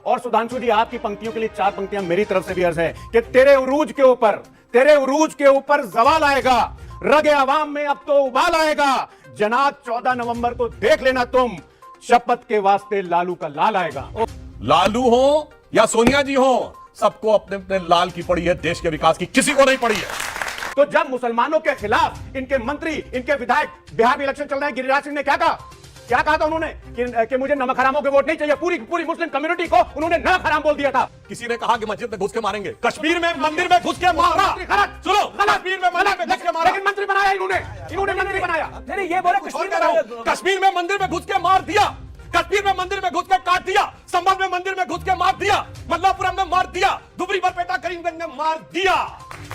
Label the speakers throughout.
Speaker 1: और सुधांशु जी, आपकी पंक्तियों के लिए 4 पंक्तियां मेरी तरफ से भी अर्ज है कि तेरे उरूज के ऊपर जवाल आएगा, रगे अवाम में अब तो उबाल आएगा। जनाब 14 नवंबर को देख लेना तुम, शपथ के वास्ते लालू का लाल आएगा।
Speaker 2: लालू हो या सोनिया जी हो, सबको अपने अपने लाल की पड़ी है, देश के विकास की किसी को नहीं पड़ी है।
Speaker 1: तो जब मुसलमानों के खिलाफ इनके मंत्री, इनके विधायक, बिहार में इलेक्शन चल रहे हैं, गिरिराज सिंह ने क्या कहा था उन्होंने कि मुझे नमक हरामों के वोट नहीं चाहिए। पूरी मुस्लिम कम्युनिटी को उन्होंने नमक हराम बोल दिया था।
Speaker 2: किसी ने कहा कि मस्जिद में घुस के मारेंगे, कश्मीर में मंदिर में घुस के मारा। सुनो, कश्मीर में मंदिर में घुस के मारा,
Speaker 1: लेकिन मंत्री बनाया इन्होंने मंत्री बनाया।
Speaker 3: नहीं, ये बोले
Speaker 2: कश्मीर में मंदिर में घुस के मार दिया, कश्मीर में मंदिर में घुस के काट दिया, संभल में मंदिर में घुस के मार दिया, मल्लापुरम में मार दिया, दुबरी बरपेटा करीमगंज में मार दिया।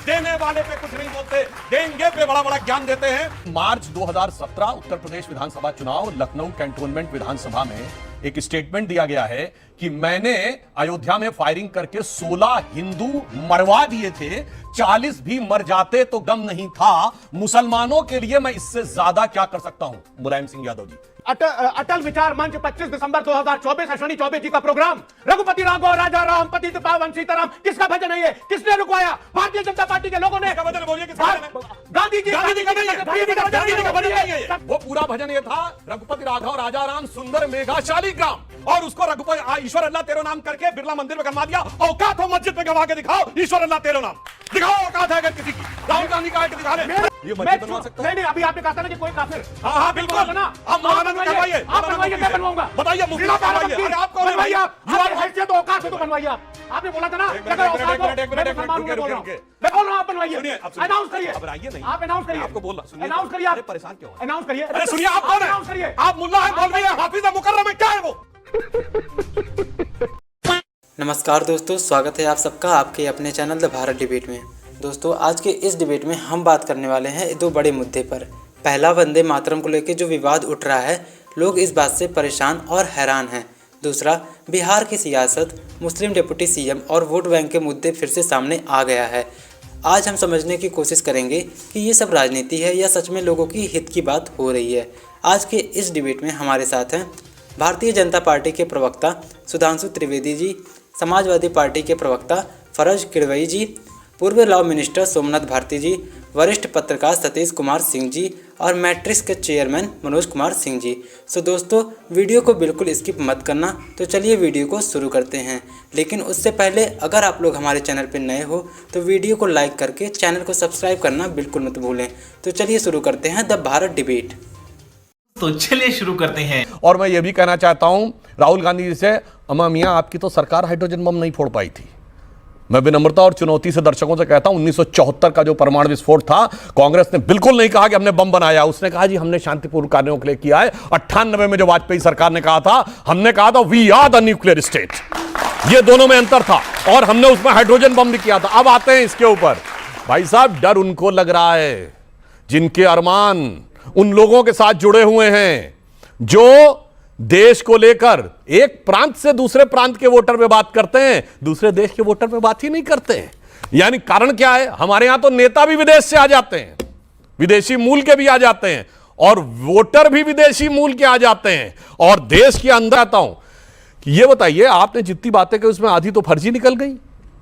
Speaker 2: देने वाले पे कुछ नहीं बोलते, देंगे पे बड़ा बड़ा ज्ञान देते हैं। मार्च 2017 उत्तर प्रदेश विधानसभा चुनाव, लखनऊ कैंटोनमेंट विधानसभा में एक स्टेटमेंट दिया गया है कि मैंने अयोध्या में फायरिंग करके 16 हिंदू मरवा दिए थे, 40 भी मर जाते तो गम नहीं था। मुसलमानों के लिए मैं इससे ज्यादा क्या कर सकता हूं? मुलायम सिंह यादव जी।
Speaker 1: अटल विचार मंच 25 दिसंबर 2024, अश्विनी चौबे जी का प्रोग्राम। रघुपति राघव राजा राम पतित पावन सीताराम, किसका भजन है ये? किसने रुकवाया? भारतीय जनता पार्टी के लोगों ने। गांधी जी का भजन है।
Speaker 2: वो पूरा भजन ये था, रघुपति राघव राजा राम सुंदर मेघाशाली ग्राम, और उसको रघुपति ईश्वर अल्लाह तेरो नाम करके बिरला मंदिर में गंवा दिया। औकात हो मस्जिद में गंवा के दिखाओ, ईश्वर अल्लाह तेरो नाम दिखाओ, औकात है अगर किसी की। राहुल गांधी का दिखा ले, ये मस्जिद बनवा सकता है?
Speaker 1: नहीं, अभी आपने कहा था ना कि कोई काफिर।
Speaker 2: हाँ बिल्कुल ना, आप बनवाइए,
Speaker 1: आप बनवाइए, मैं बनवाऊंगा।
Speaker 2: बताइए, आपको
Speaker 1: बनवाइए, आप हैसियत तो औकात है तो बनवाइए आप। आपने बोला था ना, मैं बोल रहा हूं, आप बनवाइए, अनाउंस करिए। आप अनाउंस करिए,
Speaker 2: आपको बोल रहा,
Speaker 1: अनाउंस करिए, आप
Speaker 2: परेशान क्यों?
Speaker 1: अनाउंस करिए।
Speaker 2: अरे सुनिए, आप कौन है?
Speaker 1: अनाउंस करिए।
Speaker 2: आप मुल्ला है, बोल रही है हाफिज मुकर्रम है, क्या है वो?
Speaker 4: नमस्कार दोस्तों, स्वागत है आप सबका आपके अपने चैनल द भारत डिबेट में। दोस्तों, आज के इस डिबेट में हम बात करने वाले हैं 2 बड़े मुद्दे पर। पहला, वंदे मातरम को लेकर जो विवाद उठ रहा है, लोग इस बात से परेशान और हैरान हैं। दूसरा, बिहार की सियासत, मुस्लिम डिप्टी सीएम और वोट बैंक के मुद्दे फिर से सामने आ गया है। आज हम समझने की कोशिश करेंगे कि ये सब राजनीति है या सच में लोगों की हित की बात हो रही है। आज के इस डिबेट में हमारे साथ हैं भारतीय जनता पार्टी के प्रवक्ता सुधांशु त्रिवेदी जी, समाजवादी पार्टी के प्रवक्ता फरज किड़वई जी, पूर्व लॉ मिनिस्टर सोमनाथ भारती जी, वरिष्ठ पत्रकार सतीश कुमार सिंह जी और मैट्रिक्स के चेयरमैन मनोज कुमार सिंह जी। सो दोस्तों, वीडियो को बिल्कुल स्किप मत करना। तो चलिए वीडियो को शुरू करते हैं। लेकिन उससे पहले अगर आप लोग हमारे चैनल पर नए हो तो वीडियो को लाइक करके चैनल को सब्सक्राइब करना बिल्कुल मत भूलें। तो चलिए शुरू करते हैं द भारत डिबेट।
Speaker 3: तो चलिए शुरू करते हैं।
Speaker 2: और मैं ये भी कहना चाहता हूं राहुल गांधी जी से, अम्मा मियां आपकी तो सरकार हाइड्रोजन बम नहीं फोड़ पाई थी। मैं विनम्रता और चुनौती से दर्शकों से कहता हूं, 1974 का जो परमाणु विस्फोट था, कांग्रेस ने बिल्कुल नहीं कहा कि हमने बम बनाया। उसने कहा जी हमने शांतिपूर्ण कार्यों के लिए किया है। 98 में जो वाजपेयी सरकार ने कहा था, हमने कहा था we are the nuclear state. ये दोनों में अंतर था, और हमने उसमें हाइड्रोजन बम भी किया था। अब आते हैं इसके ऊपर। भाई साहब, डर उनको लग रहा है जिनके अरमान उन लोगों के साथ जुड़े हुए हैं जो देश को लेकर एक प्रांत से दूसरे प्रांत के वोटर पे बात करते हैं, दूसरे देश के वोटर पे बात ही नहीं करते हैं। यानी कारण क्या है? हमारे यहां तो नेता भी विदेश से आ जाते हैं, विदेशी मूल के भी आ जाते हैं, और वोटर भी विदेशी मूल के आ जाते हैं, और देश के अंदर आता हूं कि ये बताइए, आपने जितनी बातें की उसमें आधी तो फर्जी निकल गई।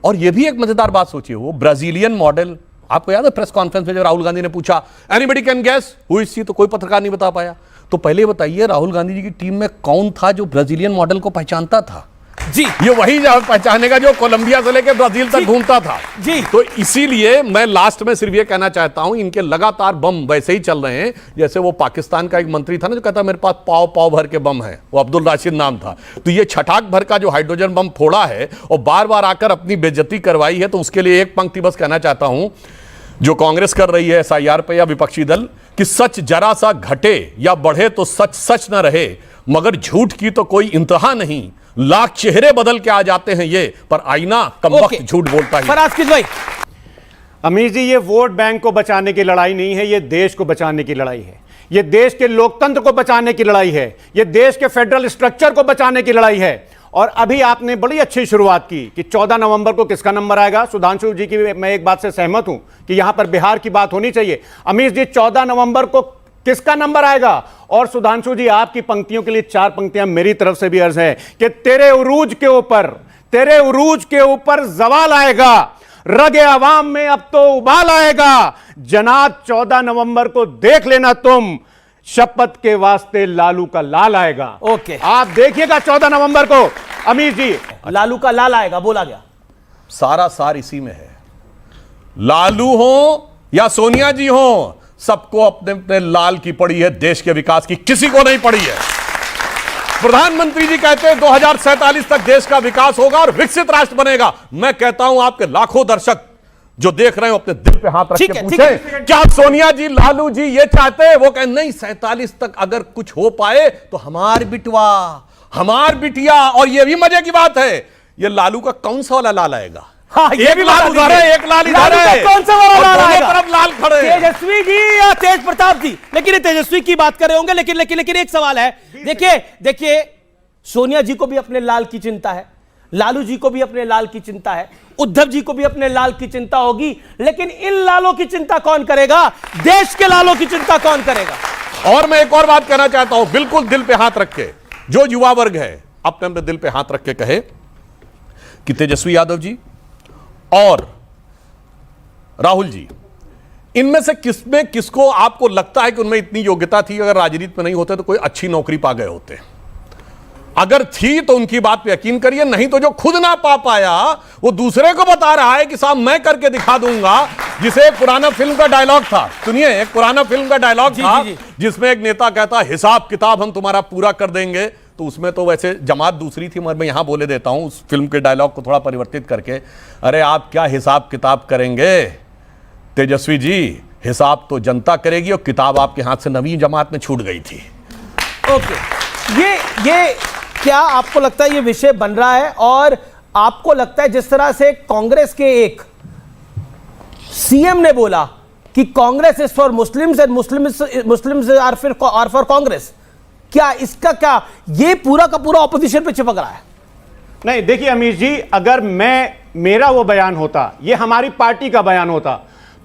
Speaker 2: और ये भी एक मजेदार बात सोचिए, वो ब्राजीलियन मॉडल, आपको याद है प्रेस कॉन्फ्रेंस में जब राहुल गांधी ने पूछा anybody can guess who is she, तो कोई पत्रकार नहीं बता पाया। तो पहले बताइए, राहुल गांधी जी की टीम में कौन था जो ब्राजीलियन मॉडल को पहचानता था?
Speaker 3: जी,
Speaker 2: ये वही पहचानेगा जो कोलंबिया से लेकर ब्राजील तक घूमता था।
Speaker 3: जी,
Speaker 2: तो इसीलिए मैं लास्ट में सिर्फ ये कहना चाहता हूं, इनके लगातार बम वैसे ही चल रहे हैं जैसे वो पाकिस्तान का एक मंत्री था ना, जो कहता मेरे पास पाव पाव भर के बम है, वो अब्दुल राशिद नाम था। तो ये छटाक भर का जो हाइड्रोजन बम फोड़ा है और बार बार आकर अपनी बेइज्जती करवाई है, तो उसके लिए एक पंक्ति बस कहना चाहता हूं, जो कांग्रेस कर रही है SIR पे या विपक्षी दल, कि सच जरा सा घटे या बढ़े तो सच सच न रहे, मगर झूठ की तो कोई इंतहा नहीं, लाख चेहरे बदल के आ जाते हैं ये, पर आईना कम वक्त झूठ बोलता है।
Speaker 3: फराज किस भाई?
Speaker 1: अमीर जी, ये वोट बैंक को बचाने की लड़ाई नहीं है, ये देश को बचाने की लड़ाई है। ये देश के लोकतंत्र को बचाने की लड़ाई है। ये देश के फेडरल स्ट्रक्चर को बचाने की लड़ाई है। और अभी आपने बड़ी अच्छी शुरुआत की कि 14 नवंबर को किसका नंबर आएगा। सुधांशु जी की मैं एक बात से सहमत हूं कि यहां पर बिहार की बात होनी चाहिए। अमीश जी, 14 नवंबर को किसका नंबर आएगा? और सुधांशु जी, आपकी पंक्तियों के लिए 4 पंक्तियां मेरी तरफ से भी अर्ज है कि तेरे उरूज के ऊपर जवाल आएगा, रगे अवाम में अब तो उबाल आएगा, जनाब 14 नवंबर को देख लेना तुम, शपथ के वास्ते लालू का लाल आएगा।
Speaker 5: ओके।
Speaker 1: आप देखिएगा 14 नवंबर को अमीर जी,
Speaker 5: लालू का लाल आएगा बोला गया।
Speaker 2: सारा सार इसी में है। लालू हो या सोनिया जी हो, सबको अपने अपने लाल की पड़ी है, देश के विकास की किसी को नहीं पड़ी है। प्रधानमंत्री जी कहते हैं 2047 तक देश का विकास होगा और विकसित राष्ट्र बनेगा। मैं कहता हूं आपके लाखों दर्शक जो देख रहे हो अपने दिल पे हाथ रख
Speaker 5: ठीक
Speaker 2: के
Speaker 5: है,
Speaker 2: पूछे, क्या सोनिया जी, लालू जी ये चाहते हैं? वो कहें नहीं, 47 तक अगर कुछ हो पाए तो हमार बिटिया। और ये भी मजे की बात है, ये लालू का कौन सा वाला लाल आएगा?
Speaker 5: हाँ, ये
Speaker 2: एक
Speaker 5: भी
Speaker 2: लाल
Speaker 5: बता
Speaker 2: उधर है,
Speaker 5: दीजिए।
Speaker 2: एक लाल इधर
Speaker 5: लालू का
Speaker 2: है,
Speaker 5: कौन सा वाला
Speaker 2: और
Speaker 5: लाल
Speaker 2: दोनों
Speaker 5: आएगा?
Speaker 2: तरफ लाल खड़े हैं।
Speaker 5: तेजस्वी जी या तेज प्रताप जी? लेकिन ये तेजस्वी की बात कर रहे होंगे, लेकिन एक सवाल है। देखिए सोनिया जी को भी अपने लाल की चिंता है, लालू जी को भी अपने लाल की चिंता है, उद्धव जी को भी अपने लाल की चिंता होगी, लेकिन इन लालों की चिंता कौन करेगा? देश के लालों की चिंता कौन करेगा?
Speaker 2: और मैं एक और बात कहना चाहता हूं, बिल्कुल दिल पे हाथ रख के, जो युवा वर्ग है अपने अपने दिल पे हाथ रख के कहे कि तेजस्वी यादव जी और राहुल जी, इनमें से किसको आपको लगता है कि उनमें इतनी योग्यता थी, अगर राजनीति में नहीं होते तो कोई अच्छी नौकरी पा गए होते? अगर थी तो उनकी बात पे यकीन करिए, नहीं तो जो खुद ना पा पाया वो दूसरे को बता रहा है कि साहब मैं करके दिखा दूंगा। जिसे एक पुराना फिल्म का डायलॉग था, सुनिए, एक पुराना फिल्म का डायलॉग था जिसमें एक नेता कहता हिसाब किताब हम तुम्हारा पूरा कर देंगे। तो उसमें तो वैसे जमात दूसरी थी, मगर मैं यहां बोले देता हूं उस फिल्म के डायलॉग को थोड़ा परिवर्तित करके, अरे आप क्या हिसाब किताब करेंगे तेजस्वी जी, हिसाब तो जनता करेगी, और किताब आपके हाथ से नवीन जमात में छूट गई थी।
Speaker 5: ओके, ये क्या आपको लगता है ये विषय बन रहा है? और आपको लगता है जिस तरह से कांग्रेस के एक सीएम ने बोला कि Congress is for Muslims and Muslims are for Congress, क्या इसका क्या ये पूरा का पूरा ऑपोजिशन पे चिपक रहा है?
Speaker 1: नहीं, देखिए अमीर जी, अगर मेरा वो बयान होता, ये हमारी पार्टी का बयान होता,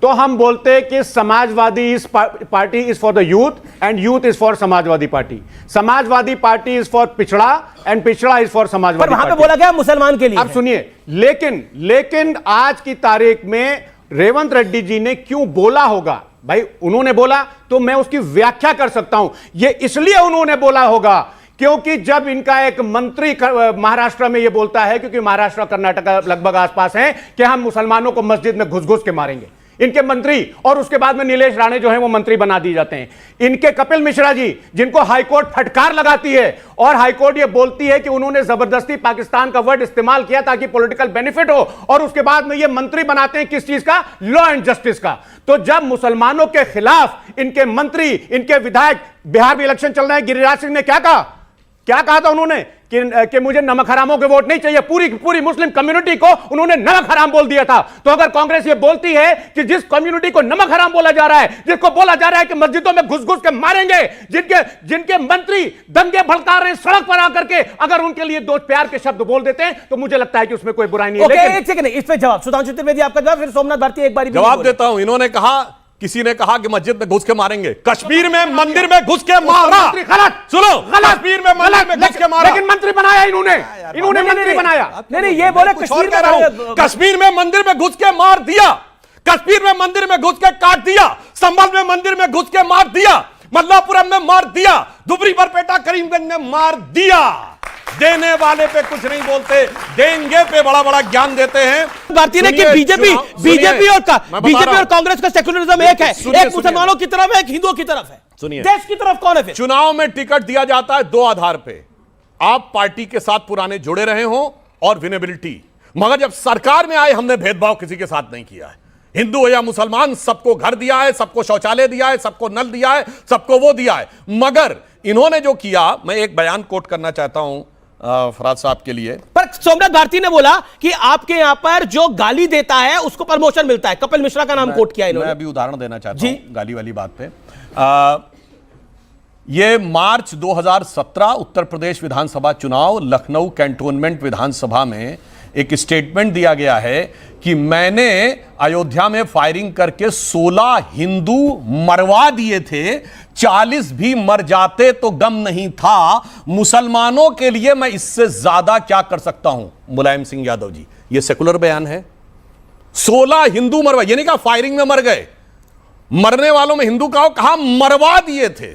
Speaker 1: तो हम बोलते कि समाजवादी इस party is for the youth and youth is for Samajwadi party, Samajwadi party is for पिछड़ा एंड पिछड़ा इज फॉर समाजवादी
Speaker 5: पर वहां पे
Speaker 1: पार्टी।
Speaker 5: बोला गया मुसलमान के लिए।
Speaker 1: अब सुनिए, लेकिन आज की तारीख में रेवंत रेड्डी जी ने क्यों बोला होगा? भाई उन्होंने बोला तो मैं उसकी व्याख्या कर सकता हूं। ये इसलिए उन्होंने बोला होगा क्योंकि जब इनका एक मंत्री महाराष्ट्र में ये बोलता है, क्योंकि महाराष्ट्र और कर्नाटक लगभग आसपास हैं, कि हम मुसलमानों को मस्जिद में घुस घुस के मारेंगे, इनके मंत्री, और उसके बाद में नीलेश राणे जो हैं वो मंत्री बना दिए जाते हैं। इनके कपिल मिश्रा जी, जिनको हाईकोर्ट फटकार लगाती है और हाईकोर्ट ये बोलती है कि उन्होंने जबरदस्ती पाकिस्तान का वर्ड इस्तेमाल किया ताकि पॉलिटिकल बेनिफिट हो, और उसके बाद में ये मंत्री बनाते हैं किस चीज का? लॉ एंड जस्टिस का। तो जब मुसलमानों के खिलाफ इनके मंत्री, इनके विधायक, बिहार में इलेक्शन चल रहे हैं, गिरिराज सिंह ने क्या कहा था उन्होंने कि मुझे नमक हरामों के वोट नहीं चाहिए, पूरी मुस्लिम कम्युनिटी को उन्होंने नमक हराम बोल दिया था। तो अगर कांग्रेस ये बोलती है कि जिस कम्युनिटी को नमक हराम बोला जा रहा है, जिसको बोला जा रहा है कि मस्जिदों में घुस घुस के मारेंगे, जिनके मंत्री दंगे भड़का रहे हैं सड़क पर आकर के, अगर उनके लिए दो प्यार के शब्द बोल देते हैं तो मुझे लगता है कि उसमें कोई बुराई नहीं है।
Speaker 5: एक सेकंड, इस पे जवाब सुधांशु त्रिवेदी आपका जवाब, फिर सोमनाथ भारती एक बार
Speaker 2: जवाब देता हूं। इन्होंने कहा, किसी ने कहा कि मस्जिद में घुस के मारेंगे, कश्मीर में मंदिर में घुस के मारा।
Speaker 1: गलत,
Speaker 2: सुनो, कश्मीर में मंदिर में घुस के मारा,
Speaker 1: लेकिन मंत्री बनाया इन्होंने मंत्री बनाया।
Speaker 5: नहीं, ये बोले
Speaker 2: कश्मीर में मंदिर में घुस के मार दिया, कश्मीर में मंदिर में घुस के काट दिया, संभल में मंदिर में घुस के मार दिया, मल्लापुरम में मार दिया, दुबरी बरपेटा करीमगंज में मार दिया। देने वाले पे कुछ नहीं बोलते, देंगे पे बड़ा बड़ा ज्ञान देते हैं।
Speaker 5: भारतीय ने कि बीजेपी और कांग्रेस का सेक्युलरिज्म एक है, एक मुसलमानों की तरफ है, एक हिंदुओं की तरफ है।
Speaker 2: सुनिए,
Speaker 5: देश की तरफ कौन है फिर?
Speaker 2: चुनाव में टिकट दिया जाता है दो आधार पे, आप पार्टी के साथ पुराने जुड़े रहे हो और विनेबिलिटी। मगर जब सरकार में आए, हमने भेदभाव किसी के साथ नहीं किया है, हिंदू हो या मुसलमान, सबको घर दिया है, सबको शौचालय दिया है, सबको नल दिया है, सबको वो दिया है। मगर इन्होंने जो किया, मैं एक बयान कोट करना चाहता हूं फराज साहब के लिए।
Speaker 5: पर सोमनाथ भारती ने बोला कि आपके यहां पर जो गाली देता है उसको प्रमोशन मिलता है। कपिल मिश्रा का नाम कोट किया इन्होंने।
Speaker 2: मैं अभी उदाहरण देना चाहता हूं गाली वाली बात पे। ये मार्च 2017 उत्तर प्रदेश विधानसभा चुनाव, लखनऊ कैंटोनमेंट विधानसभा में एक स्टेटमेंट दिया गया है कि मैंने अयोध्या में फायरिंग करके 16 हिंदू मरवा दिए थे, 40 भी मर जाते तो गम नहीं था, मुसलमानों के लिए मैं इससे ज्यादा क्या कर सकता हूं। मुलायम सिंह यादव जी, यह सेकुलर बयान है। 16 हिंदू मरवा, यानी क्या फायरिंग में मर गए, मरने वालों में हिंदू कहा मरवा दिए थे,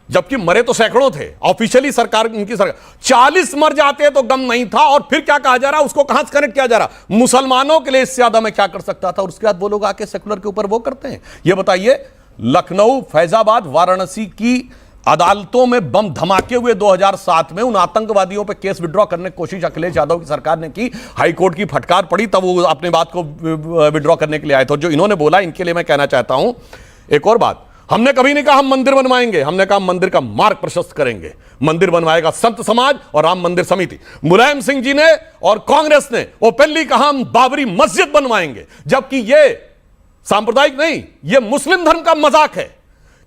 Speaker 2: जबकि मरे तो सैकड़ों थे। ऑफिशियली सरकार, इनकी सरकार 40 मर जाते तो गम नहीं था। और फिर क्या कहा जा रहा, उसको कहां से कनेक्ट किया जा रहा, मुसलमानों के लिए इससे ज्यादा मैं क्या कर सकता था। और उसके बाद वो लोग आके सेकुलर के ऊपर वो करते हैं। ये बताइए, लखनऊ, फैजाबाद, वाराणसी की अदालतों में बम धमाके हुए 2007 में, उन आतंकवादियों पे केस विड्रॉ करने की कोशिश अखिलेश यादव की सरकार ने की, हाईकोर्ट की फटकार पड़ी, तब वो अपनी बात को विड्रॉ करने के लिए आए थे। जो इन्होंने बोला, इनके लिए मैं कहना चाहता हूं एक और बात। हमने कभी नहीं कहा हम मंदिर बनवाएंगे, हमने कहा मंदिर का मार्ग प्रशस्त करेंगे। मंदिर बनवाएगा संत समाज और राम मंदिर समिति। मुलायम सिंह जी ने और कांग्रेस ने ओपनली कहा हम बाबरी मस्जिद बनवाएंगे, जबकि यह सांप्रदायिक नहीं, यह मुस्लिम धर्म का मजाक है।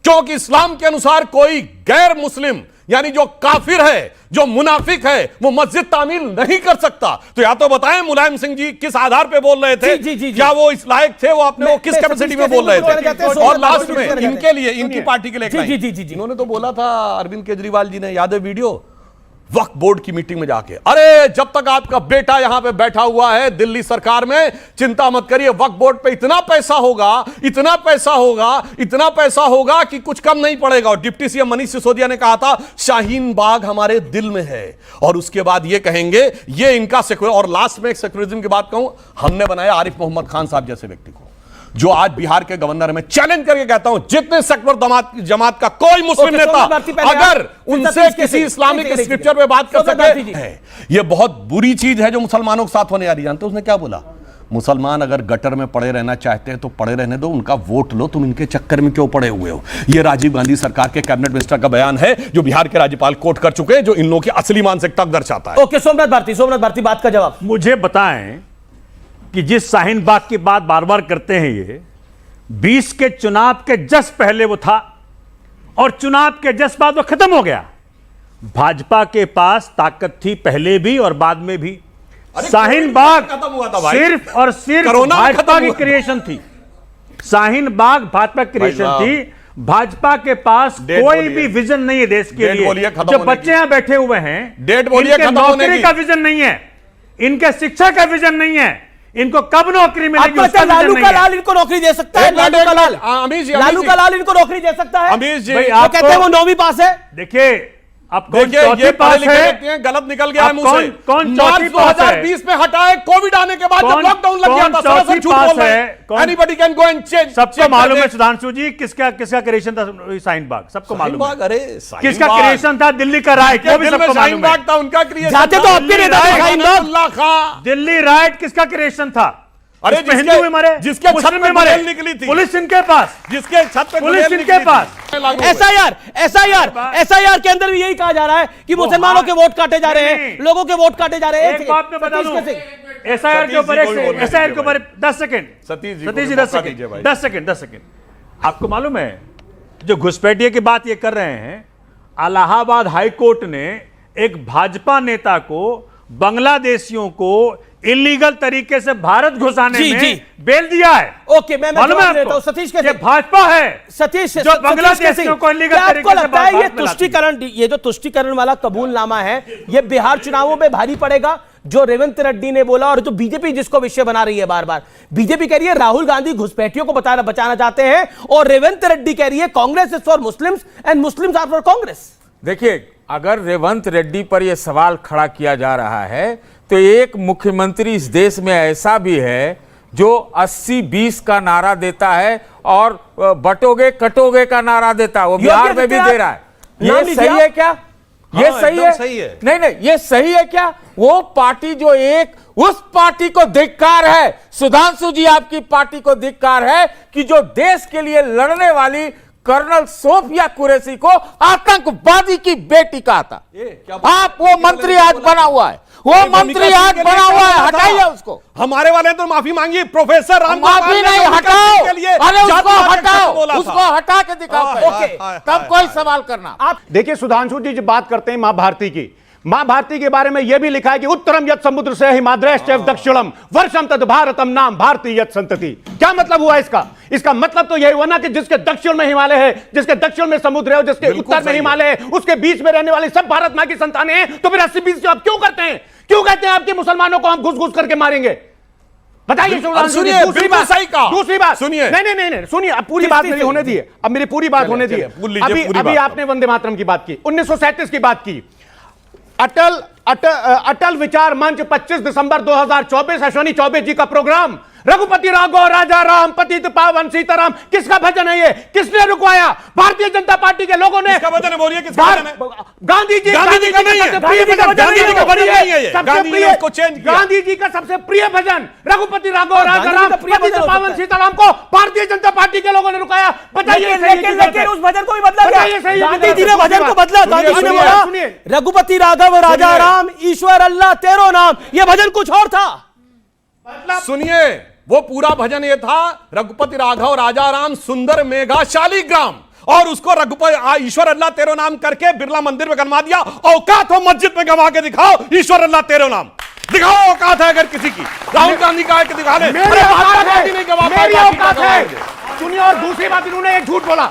Speaker 2: क्योंकि इस्लाम के अनुसार कोई गैर मुस्लिम, यानी जो काफिर है, जो मुनाफिक है, वो मस्जिद तामील नहीं कर सकता। तो या तो बताएं मुलायम सिंह जी किस आधार पे बोल रहे थे,
Speaker 5: जी।
Speaker 2: क्या वो इस लायक थे, वो अपने वो किस कैपेसिटी में बोल रहे थे। और लास्ट में इनके लिए, इनकी पार्टी के लिए इन्होंने तो बोला था, अरविंद केजरीवाल जी ने, याद है वीडियो, वक्फ बोर्ड की मीटिंग में जाके, अरे जब तक आपका बेटा यहां पे बैठा हुआ है दिल्ली सरकार में, चिंता मत करिए, वक्फ बोर्ड पे इतना पैसा होगा, इतना पैसा होगा, इतना पैसा होगा कि कुछ कम नहीं पड़ेगा। और डिप्टी सीएम मनीष सिसोदिया ने कहा था शाहीन बाग हमारे दिल में है। और उसके बाद ये कहेंगे ये इनका सेक्युलर। और लास्ट में एक सेक्युलरिज्म की बात कहूं, हमने बनाया आरिफ मोहम्मद खान साहब जैसे व्यक्ति को, जो आज बिहार के गवर्नर में, चैलेंज करके कहता हूं जितने सेक्युलर जमात का कोई मुस्लिम नेता अगर उनसे किसी इस्लामिक स्क्रिप्चर पे बात कर सकते हैं, यह बहुत बुरी चीज है जो मुसलमानों के साथ होने आ रही है। जानते उसने क्या बोला, मुसलमान अगर गटर में पड़े रहना चाहते हैं तो पड़े रहने दो, उनका वोट लो, तुम इनके चक्कर में क्यों पड़े हुए हो। यह राजीव गांधी सरकार के कैबिनेट मिनिस्टर का बयान है, जो बिहार के राज्यपाल कोट कर चुके हैं, जो इन लोगों की असली मानसिकता दर्शाता है।
Speaker 5: ओके, सोमनाथ भारती बात का जवाब
Speaker 6: मुझे बताएं कि जिस शाहीन बाग की बात बार बार करते हैं, ये 20 के चुनाव के जस्ट पहले वो था और चुनाव के जस्ट बाद वो खत्म हो गया। भाजपा के पास ताकत थी पहले भी और बाद में भी। शाहीन बाग सिर्फ और सिर्फ भाजपा की क्रिएशन थी। शाहीन बाग भाजपा की क्रिएशन थी। भाजपा के पास कोई भी विजन नहीं है देश के लिए। जो बच्चे यहां बैठे हुए हैं, इनके नौकरी का विजन नहीं है, इनके शिक्षा का विजन नहीं है, इनको कब नौकरी मिलेगी उसका
Speaker 5: लालू का लाल इनको नौकरी दे सकता है। लालू का लाल इनको नौकरी दे सकता है।
Speaker 2: अमीश जी,
Speaker 5: वो कहते हैं वो 9वीं पास है।
Speaker 6: देखिए अब
Speaker 2: देखिए ये पास है, गलत निकल गया है मुंह से।
Speaker 6: कौन
Speaker 2: मार्च 2020 में हटाए, कोविड आने के बाद जब लॉकडाउन लग गया था, सरासर झूठ बोल रहे हैं। Anybody can go and change.
Speaker 6: सबको मालूम है सुधांशु जी किसका क्रिएशन था शाहीन बाग, सबको मालूम है।
Speaker 2: अरे
Speaker 6: किसका क्रिएशन था, दिल्ली का राइट, वो भी सबको मालूम है।
Speaker 2: था उनका क्रिएशन।
Speaker 5: जाते तो आपके नेता शाहीन बाग।
Speaker 6: दिल्ली राइट किसका क्रिएशन था?
Speaker 2: अरे
Speaker 6: हिंदू में मरे,
Speaker 2: जिसके छत में मरे निकली थी,
Speaker 6: पुलिस इनके पास,
Speaker 2: जिसके छत पे
Speaker 6: पुलिस इनके पास।
Speaker 5: एसआईआर के अंदर भी यही कहा जा रहा है कि मुसलमानों के वोट काटे जा रहे हैं, लोगों के वोट काटे जा रहे हैं।
Speaker 6: एक बात मैं बता दूं, एसआईआर के ऊपर 10 सेकंड सतीश जी 10 सेकंड। आपको मालूम है जो घुसपैठिए की बात ये कर रहे हैं, इलाहाबाद हाई कोर्ट ने एक भाजपा नेता को, बांग्लादेशियों को इलीगल तरीके से भारत घुसाने में बेल दिया है।
Speaker 5: ओके, मैं जवाब देता हूं। सतीश के
Speaker 6: भाजपा है
Speaker 5: सतीश
Speaker 6: जो बांग्लादेशियों को इलीगल तरीके से
Speaker 5: लगता है ये जो तुष्टीकरण वाला कबूलनामा है, ये बिहार चुनावों में भारी पड़ेगा। जो रेवंत रेड्डी ने बोला और जो बीजेपी जिसको विषय बना रही है बार बार, बीजेपी कह रही है राहुल गांधी घुसपैठियों को बचाना चाहते हैं, और रेवंत रेड्डी कह रही है Congress is for Muslims and Muslims are for Congress.
Speaker 7: देखिए, अगर रेवंत रेड्डी पर यह सवाल खड़ा किया जा रहा है तो एक मुख्यमंत्री इस देश में ऐसा भी है जो 80-20 का नारा देता है और बटोगे कटोगे का नारा देता है। वो बिहार में भी दे रहा है। ये सही है क्या? ये सही है? नहीं, ये सही है क्या? वो पार्टी जो एक, उस पार्टी को धिक्कार है, सुधांशु जी आपकी पार्टी को धिक्कार है कि जो देश के लिए लड़ने वाली कर्नल सोफिया कुरैशी को आतंकवादी की बेटी कहा था। आप वो मंत्री आज बना हुआ है, वो मंत्री आज बना हुआ है, हटाइए उसको।
Speaker 2: हमारे वाले तो माफी मांगी, प्रोफेसर राम
Speaker 7: माफी नहीं, हटाओ। अरे उसको हटाओ, उसको हटा के दिखाओ, ओके, तब कोई सवाल करना।
Speaker 1: आप देखिए सुधांशु जी जब बात करते हैं मां भारती की, मां भारती के बारे में यह भी लिखा है कि उत्तरम यत् समुद्र से हिमाद्रैश्चैव दक्षिणम वर्षम तद भारतम नाम भारती यत् संतति। क्या मतलब हुआ इसका? इसका मतलब तो यही हुआ ना कि जिसके दक्षिण में हिमालय है, जिसके दक्षिण में समुद्र है और जिसके उत्तर में हिमालय है, उसके बीच में रहने वाले सब भारत मां की संतानें हैं। तो फिर 80-20 आप क्यों करते हैं? क्यों कहते हैं आपके मुसलमानों को हम घुस घुस करके मारेंगे? बताइए।
Speaker 2: सुनिए,
Speaker 1: दूसरी बात
Speaker 2: सुनिए,
Speaker 1: नहीं सुनिए, अब पूरी बात मेरी होने दिए, अब मेरी पूरी बात होने दिए। अभी आपने वंदे मातरम की बात की, 1937 की बात की। अटल विचार मंच 25 दिसंबर 2024, अश्विनी चौबे जी का प्रोग्राम। रघुपति राघव राजा राम पतित पावन सीताराम, किसका भजन है ये? किसने रुकवाया? भारतीय जनता पार्टी के लोगों ने।
Speaker 2: किसका भजन है? बोलिए किसका भजन है?
Speaker 1: गांधी जी का नहीं है, गांधी जी का सबसे प्रिय भजन रघुपति राघव राजा राम पतित पावन सीताराम को भारतीय जनता पार्टी के लोगों ने रुकाया। बताइए,
Speaker 5: लेकिन उस भजन को भी बदला गया। गांधी जी ने भजन को बदला। गांधी जी ने बोला रघुपति राघव राजा राम ईश्वर अल्लाह तेरो नाम, यह भजन कुछ और था।
Speaker 2: सुनिए, वो पूरा भजन ये था, रघुपति राघव राजा राम सुंदर मेघा शालिग्राम, और उसको रघुपति ईश्वर अल्लाह तेरो नाम करके बिरला मंदिर में गणवा दिया। औकात हो मस्जिद में गवा के दिखाओ ईश्वर अल्लाह तेरो नाम, दिखाओ औकात है अगर किसी की। राहुल गांधी का है कि दिखा दे,
Speaker 1: मेरी औकात है। सुनिए, और दूसरी बात, इन्होंने एक झूठ बोला,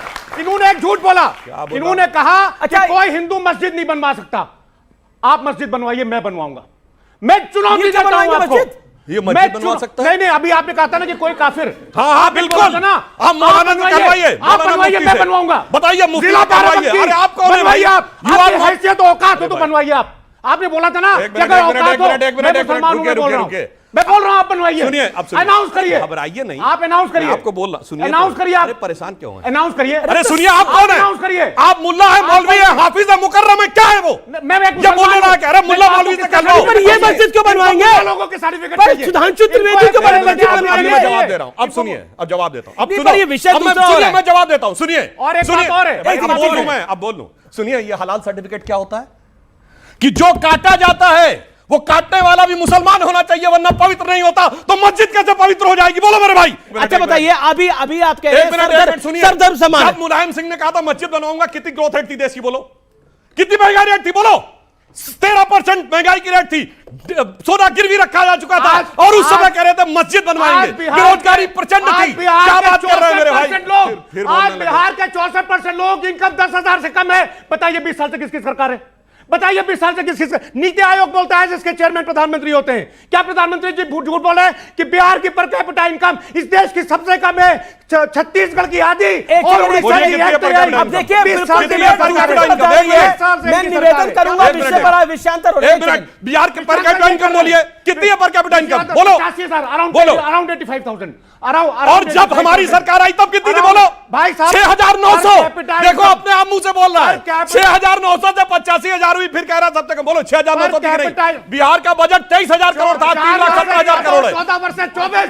Speaker 1: इन्होंने कहा अच्छा कोई हिंदू मस्जिद नहीं बनवा सकता। आप मस्जिद बनवाइए, मैं बनवाऊंगा, मैं चुनौती देता हूं आपको।
Speaker 2: ये मस्जिद बनवा सकता है?
Speaker 1: नहीं, अभी आपने कहा था ना कि कोई काफिर।
Speaker 2: हाँ बिल्कुल ना, आप मौलाना से करवाइए,
Speaker 1: आप बनवाइए, मैं बनवाऊंगा।
Speaker 2: बताइए, मुफ्ती बनवाइए। अरे आप कौन है भाई?
Speaker 1: आप हैसियत औकात हो तो बनवाइए। आपने बोला था ना कि अगर औकात हो, मैं मुसलमान हूं, मैं बोल रहा हूं, मैं बोल रहा हूं, आप बनवाइए।
Speaker 2: सुनिए, अब सुनिए,
Speaker 1: अनाउंस करिए।
Speaker 2: घबराइए नहीं,
Speaker 1: आप अनाउंस करिए।
Speaker 2: आपको बोल रहा, सुनिए,
Speaker 1: अनाउंस करिए।
Speaker 2: अरे परेशान क्यों है?
Speaker 1: अनाउंस करिए।
Speaker 2: अरे सुनिए, आप कौन है?
Speaker 1: अनाउंस करिए।
Speaker 2: आप मुल्ला है, मौलवी है, हाफिज है, मुकर्रम है, क्या है वो?
Speaker 1: मैं
Speaker 2: ये बोलने रहा कह रहे मुल्ला मौलवी से कर लो।
Speaker 5: पर ये मस्जिद क्यों बनवाएंगे?
Speaker 1: लोगों के सर्टिफिकेट
Speaker 5: पर सुधांशु त्रिवेदी क्यों मस्जिद बनवाएंगे?
Speaker 2: मैं जवाब दे रहा हूं, अब सुनिए, अब जवाब देता हूं। अब
Speaker 5: सुनिए, ये विषय दूसरा हो रहा है।
Speaker 2: मैं जवाब देता हूं, सुनिए।
Speaker 1: और एक बात और है,
Speaker 2: अब बोल लूं मैं, अब बोल लूं। सुनिए, ये हलाल सर्टिफिकेट क्या होता है? कि जो काटा जाता है वो काटने वाला भी मुसलमान होना चाहिए, वरना पवित्र नहीं होता। तो मस्जिद कैसे पवित्र हो जाएगी? बोलो मेरे भाई।
Speaker 5: अच्छा बताइए, अभी आप कह रहे हैं
Speaker 2: सुनिए,
Speaker 5: सरदर्द समान।
Speaker 2: जब मुलायम सिंह ने कहा था मस्जिद बनवाऊंगा, कितनी ग्रोथ रेट थी देश की? बोलो कितनी महंगाई रेट थी? बोलो 13% महंगाई की रेट थी, सोना गिरवी रखा जा चुका था, और उस समय कह रहे थे मस्जिद बनवाएंगे, बेरोजगारी प्रचंड थी। क्या बात कर रहे हैं मेरे भाई?
Speaker 1: आज बिहार के 64% लोग इनकम 10,000 से कम है। बताइए 20 साल से किसकी सरकार है? बताइए 20 साल से किस नीति आयोग बोलता है जिसके चेयरमैन प्रधानमंत्री होते हैं? क्या प्रधानमंत्री जी झूठ बोल रहे हैं कि बिहार की पर कैपिटा इनकम इस देश की सबसे कम है? छत्तीसगढ़ की आधी और उड़ीसा की
Speaker 5: अब देखिए, मैं निवेदन करूंगा विषय पर विषयांतर हो।
Speaker 2: एक मिनट, बिहार के पर कैपिटा इनकम बोलिए, कितनी है पर कैपिटा इनकम? बोलो।
Speaker 1: 85,000,
Speaker 2: बोलो।
Speaker 1: अराउंड 85,000।
Speaker 2: और जब हमारी सरकार आई तब कितनी थी? बोलो
Speaker 1: भाई साहब,
Speaker 2: 6,900। देखो अपने आप मुंह से बोल रहा है 6,900 से 85,000 हुई, फिर कह रहा सबसे कम। बोलो 6,900 की नहीं। बिहार का बजट 23,000 करोड़ था, 3,70,000 करोड़ है।
Speaker 1: 14 वर्ष से 24